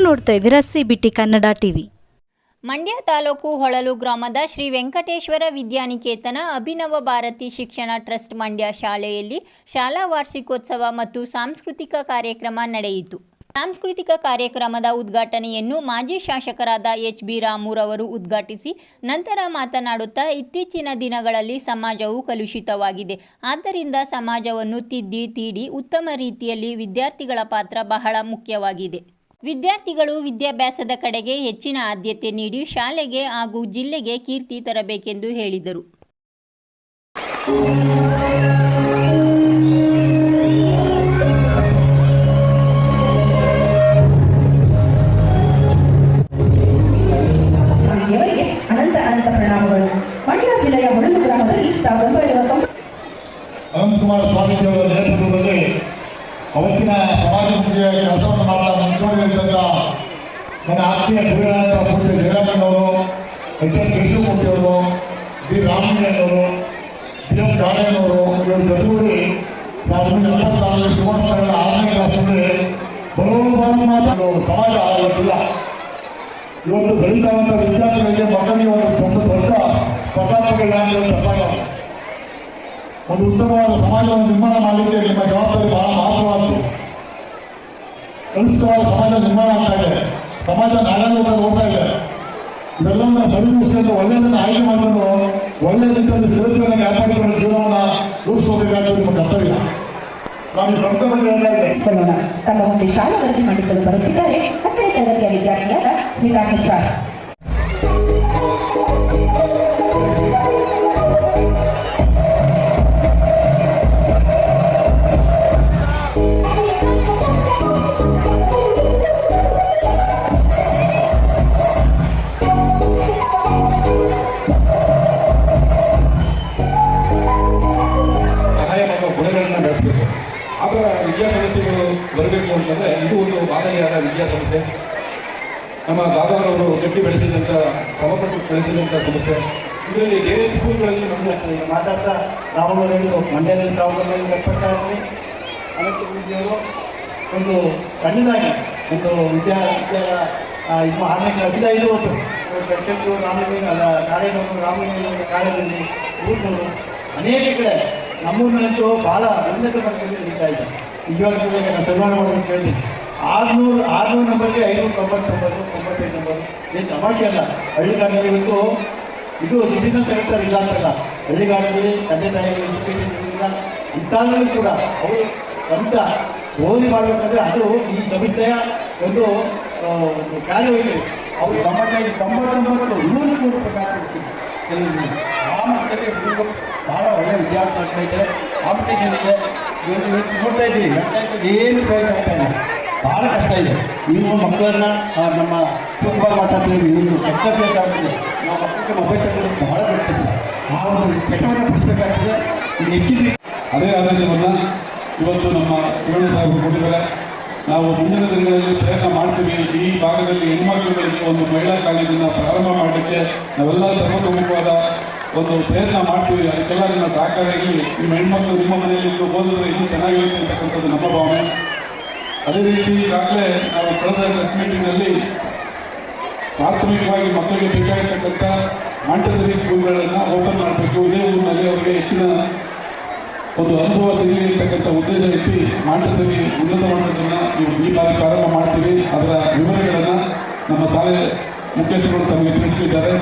ನೋಡ್ತಾ ಇದ್ದೀರಾ CBT Kannada TV. Mandya taluk Holalu ಗ್ರಾಮದ ಶ್ರೀ ವೆಂಕಟೇಶ್ವರ ವಿದ್ಯಾನಿಕೇತನ ಅಭಿನವ ಭಾರತಿ ಶಿಕ್ಷಣ ಟ್ರಸ್ಟ್ ಮಂಡ್ಯ ಶಾಲೆಯಲ್ಲಿ ಶಾಲಾ ವಾರ್ಷಿಕೋತ್ಸವ ಮತ್ತು ಸಾಂಸ್ಕೃತಿಕ ಕಾರ್ಯಕ್ರಮ ನಡೆಯಿತು. ಸಾಂಸ್ಕೃತಿಕ ಕಾರ್ಯಕ್ರಮದ ಉದ್ಘಾಟನೆಯನ್ನು ಮಾಜಿ ಶಾಸಕರಾದ ಎಚ್.ಬಿ. ರಾಮೂರವರು ಉದ್ಘಾಟಿಸಿ ನಂತರ ಮಾತನಾಡುತ್ತಾ, ಇತ್ತೀಚಿನ ದಿನಗಳಲ್ಲಿ ಸಮಾಜವು ಕಲುಷಿತವಾಗಿದೆ. ಆದ್ದರಿಂದ ಸಮಾಜವನ್ನು ತಿದ್ದಿ ತೀಡಿ ಉತ್ತಮ ರೀತಿಯಲ್ಲಿ ವಿದ್ಯಾರ್ಥಿಗಳ ಪಾತ್ರ ಬಹಳ ಮುಖ್ಯವಾಗಿದೆ. ವಿದ್ಯಾರ್ಥಿಗಳು ವಿದ್ಯಾಭ್ಯಾಸದ ಕಡೆಗೆ ಹೆಚ್ಚಿನ ಆದ್ಯತೆ ನೀಡಿ ಶಾಲೆಗೆ ಹಾಗೂ ಜಿಲ್ಲೆಗೆ ಕೀರ್ತಿ ತರಬೇಕೆಂದು ಹೇಳಿದರು. ಅನಂತ ಪ್ರಣಾಮಗಳು. ಮಂಡ್ಯ ಜಿಲ್ಲೆಯ ಹೊಳಲು ಗ್ರಾಮದಲ್ಲಿ 1990 ಅನಂತಕುಮಾರ ಸ್ವಾಮೀಜಿಯವರ ನೇತೃತ್ವದಲ್ಲಿ ಅವತ್ತಿನ ಸಮಾಜಮುಖಿಯ ಕೆಲಸವನ್ನು ಮಾಡ್ತಾ ಮುಂಚೂಣಿಯಲ್ಲಿದ್ದಂಥ ನನ್ನ ಆತ್ಮೀಯ ಗುರುಗಳಾದ ಪೂಜ್ಯ ಜಯರಾಮಣ್ಣವರು, ಎಚ್.ಎನ್. ಕೃಷ್ಣಮೂರ್ತಿಯವರು, ಡಿ. ರಾಮಣ್ಣನವರು, ಪಿ. ಎಂ. ಜಾಣಯ್ಯನವರು ಇವರು ಜೊತೆಗೂಡಿ 1974 ಶಿವಮೊಗ್ಗದ 6ನೇ ಕ್ಲಾಸ್ನಲ್ಲಿ ಬರೋಬ್ಬರಿ ಮಾತು ಸಮಾಜ ಆಗಿಲ್ಲ. ಇವತ್ತು ಬೆಳೀತಾವಂಥ ವಿದ್ಯಾರ್ಥಿಗಳಿಗೆ ಮಕ್ಕಳಿಗೆ ಒಂದು ದೊಡ್ಡ ಸ್ಪರ್ಧಾತ್ಮಕ ಸಮಾಜ, ಒಂದು ಉತ್ತಮವಾದ ಸಮಾಜವನ್ನು ನಿರ್ಮಾಣ ಮಾಡಲಿಕ್ಕೆ ನಿಮ್ಮ ಜವಾಬ್ದಾರಿ ಬಹಳ ಮಹತ್ವವಾದ್ದು. ಕಲುಷಿತವಾದ ಸಮಾಜ ನಿರ್ಮಾಣ ಆಗ್ತಾ ಇದೆ, ಸಮಾಜ ನಾಗಾಲೋಕದಲ್ಲಿ ಹೋಗ್ತಾ ಇದೆ. ಇವೆಲ್ಲವನ್ನ ಸರಿದೂಗಿಸಿಕೊಂಡು ಒಳ್ಳೆಯದನ್ನು ಆಯ್ಕೆ ಮಾಡಿಕೊಂಡು ಒಳ್ಳೆಯ ನಿಟ್ಟಿನಲ್ಲಿ ಸ್ಥಿರತೆಯನ್ನು ಕಾಪಾಡಿಕೊಂಡು ಜೀವನವನ್ನು ರೂಪಿಸಬೇಕಾದ ನಿಮ್ಮ ಕರ್ತವ್ಯ. ನಾನು ಈ ಸಂಸ್ಥೆ ಹೇಳ್ತಾ ಇದ್ದೇನೆ. ತಮ್ಮ ಒಂದು ಶಾಲಾ ವರದಿ ಮಂಡಿಸಲು ಬರುತ್ತಿದ್ದಾರೆ 10ನೇ ತರಗತಿಯ ವಿದ್ಯಾರ್ಥಿಯಾದ ಸ್ಮಿತಾ ಪ್ರಚಾರ್. ಆಗ ವಿದ್ಯಾಸಂಸ್ಥೆಗಳು ಬರಬೇಕು ಅಂತಂದರೆ ಇದು ಒಂದು ಮಾದರಿಯಾದ ವಿದ್ಯಾಸಂಸ್ಥೆ. ನಮ್ಮ ದಾದಾರವರು ಗಟ್ಟಿ ಬೆಳೆಸಿದಂಥ ಶ್ರಮಪಟ್ಟು ಬೆಳೆಸಿದಂಥ ಸಂಸ್ಥೆ. ಇದರಲ್ಲಿ ಬೇರೆ ಸ್ಕೂಲ್ಗಳಲ್ಲಿ ನಮ್ಮ ಮಾತಾಡ್ತಾ ರಾಹುಲ್ ಹೇಳಿದರು, ಮಂಡ್ಯದಲ್ಲಿ 1976ರಲ್ಲಿ ಅನಂತಕುಮಾರಜಿಯವರು ಒಂದು ಸಣ್ಣದಾಗಿ ಒಂದು ಇದು 6ನೇ 15 ಪ್ರೆಸಿಡೆಂಟು ಕಾಲೇಜವರು ರಾಮಲಿಂಗ ಕಾಲೇಜಲ್ಲಿ ಊರಿನವರು ಅನೇಕ ಕಡೆ ನಮ್ಮೂರಿನಂತೂ ಭಾಳ ಉನ್ನತ ಮಟ್ಟದಲ್ಲಿ ನಡೀತಾ ಇದೆ. ನಿಜವಾಗ್ಲೂ ನಾನು ಸರ್ವಾಣ ಮಾಡೋದು ಕೇಳಿದ್ದೀನಿ. 600 ನಂಬರ್ಗೆ 599 95 ನಂಬರು ಏನು ತಮಾಷೆ ಅಲ್ಲ. ಹಳ್ಳಿಗಾಡಲ್ಲಿ ಇವತ್ತು ಇದು ಸಿಟಿನ ತಗೊಳ್ತಾರೆ ಇಲ್ಲ ಅಂತಲ್ಲ. ಹಳ್ಳಿಗಾಡಲ್ಲಿ ತಂದೆ ತಾಯಿಗಳು ಎಜುಕೇಷನ್ ಇಲ್ಲ ಅಂತಾದರೂ ಕೂಡ ಅವರು ಸ್ವಂತ ಓದಿ ಮಾಡಬೇಕಂದ್ರೆ ಅದು ಈ ಸಂಸ್ಥೆಯ ಒಂದು ಕಾರ್ಯವಾಗಿ ಅವರು 99 ಇನ್ನೂರು ಕೋಟಿ ಬೇಕಾಗ್ತಿರ್ತೀವಿ. ಆ ಮಟ್ಟದಲ್ಲಿ ಭಾಳ ಒಳ್ಳೆಯ ವಿದ್ಯಾರ್ಥಿ ಆಗ್ತಾ ಇದೆ. ಕಾಂಪಿಟೇಷನ್ ಇದೆ. ಇವತ್ತು ನೋಡ್ತಾ ಇದ್ದೀವಿ, ಏನು ಪ್ರಯೋಜನ ಆಗ್ತಾ ಇಲ್ಲ, ಭಾಳ ಕಷ್ಟ ಇದೆ. ನೀವು ಮಕ್ಕಳನ್ನ ನಮ್ಮ ಸೂಪರ್ ಮಾತಾಡ್ತೀವಿ, ನೀವು ಕಷ್ಟ ಬೇಕಾಗ್ತದೆ. ನಾವು ಮಕ್ಕಳಿಗೆ ಮೊಬೈಲ್ ತಗೊಳ್ಳೋದು ಭಾಳ ಬರ್ತದೆ. ಆ ಒಂದು ಕೆಟ್ಟವನ್ನು ಬಿಡಿಸ್ಬೇಕಾಗ್ತದೆ. ಹೆಚ್ಚಿನ ಅದೇ ಆದೇಶವನ್ನು ಇವತ್ತು ನಮ್ಮ ಶಿವಣ್ಣ ಸಾಹೇಬರು ಕೊಟ್ಟಿದ್ದಾರೆ. ನಾವು ಮುಂದಿನ ದಿನಗಳಲ್ಲಿ ಪ್ರಯತ್ನ ಮಾಡ್ತೀವಿ. ಈ ಭಾಗದಲ್ಲಿ ಹೆಣ್ಮಕ್ಳುಗಳಿಗೆ ಒಂದು ಮಹಿಳಾ ಕಾಲೇಜನ್ನು ಪ್ರಾರಂಭ ಮಾಡಲಿಕ್ಕೆ ನಾವೆಲ್ಲ ಸರ್ವತೋಮುಖವಾದ ಒಂದು ಪ್ರಯತ್ನ ಮಾಡ್ತೀವಿ. ಅದಕ್ಕೆಲ್ಲ ನಿಮ್ಮ ಸಹಕಾರ ಇರಲಿ. ನಿಮ್ಮ ಹೆಣ್ಮಕ್ಳು ನಿಮ್ಮ ಮನೆಯಲ್ಲಿ ಓದಿದ್ರೆ ಇನ್ನೂ ಚೆನ್ನಾಗಿರುತ್ತೆ ಅಂತಕ್ಕಂಥದ್ದು ನಮ್ಮ ಭಾವನೆ. ಅದೇ ರೀತಿ ಈಗಾಗಲೇ ನಾವು ಕಳೆದ ಪ್ರೆಸ್ ಮೀಟಿಂಗ್ನಲ್ಲಿ ಪ್ರಾಥಮಿಕವಾಗಿ ಮಕ್ಕಳಿಗೆ ಬೇಕಾಗಿರ್ತಕ್ಕಂಥ ಮಾಂಟೆಸರಿ ಸ್ಕೂಲ್ಗಳನ್ನು ಓಪನ್ ಮಾಡಬೇಕು. ಇದೇ ಊರಿನಲ್ಲಿ ಅವರಿಗೆ ಹೆಚ್ಚಿನ ಒಂದು ಅನುಭವ ಸಿಗಲಿ ಇರ್ತಕ್ಕಂಥ ಉದ್ದೇಶ ಇಟ್ಟು ಮಾಂಟೆಸರಿ ಉನ್ನತ ಮಟ್ಟದನ್ನು ಈ ಬಾರಿ ಪ್ರಾರಂಭ ಮಾಡ್ತೀವಿ. ಅದರ ವಿವರಗಳನ್ನು ನಮ್ಮ ಶಾಲೆ ಮುಖ್ಯಸ್ಥರು ತಮಗೆ ತಿಳಿಸಲಿದ್ದಾರೆ.